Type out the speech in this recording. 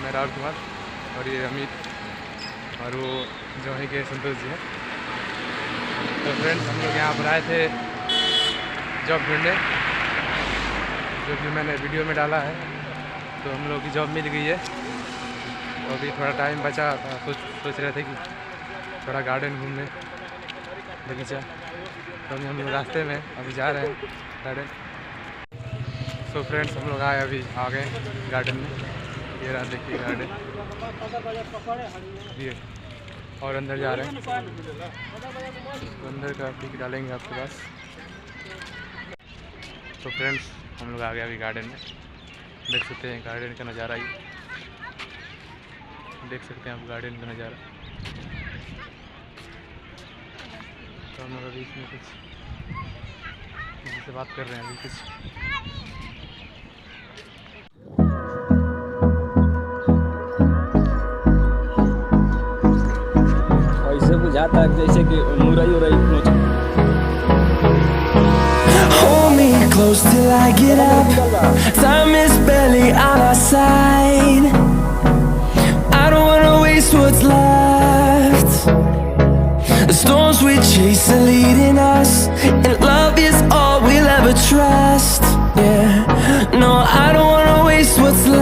मेरा और ये अमित और वो जो है कि संतोष जी है। तो फ्रेंड्स हम लोग यहाँ पर आए थे जॉब ढूंढने, जो कि मैंने वीडियो में डाला है। तो हम लोग की जॉब मिल गई है। तो अभी थोड़ा टाइम बचा था, सोच रहे थे कि थोड़ा गार्डन घूमने, बगीचा। तो अभी हम लोग रास्ते में अभी जा रहे हैं गार्डन। सो फ्रेंड्स हम लोग आए, अभी आ गए गार्डन में। ये रहा देखिए गार्डन, ये और अंदर जा रहे हैं। तो अंदर का पिक डालेंगे आपके पास। तो फ्रेंड्स हम लोग आ गए अभी गार्डन में। देख सकते हैं गार्डन का नज़ारा, ही देख सकते हैं आप गार्डन का नज़ारा। तो हम लोग अभी इसमें कुछ किसी से बात कर रहे हैं अभी कुछ। ऐसे बुझाता है जैसे कि मुरई Orai. Hold me close till I get up. Time is barely on our side. I don't wanna waste what's left. The storms we chase are leading us, and love is all we'll ever trust. Yeah, no, I don't wanna waste what's left.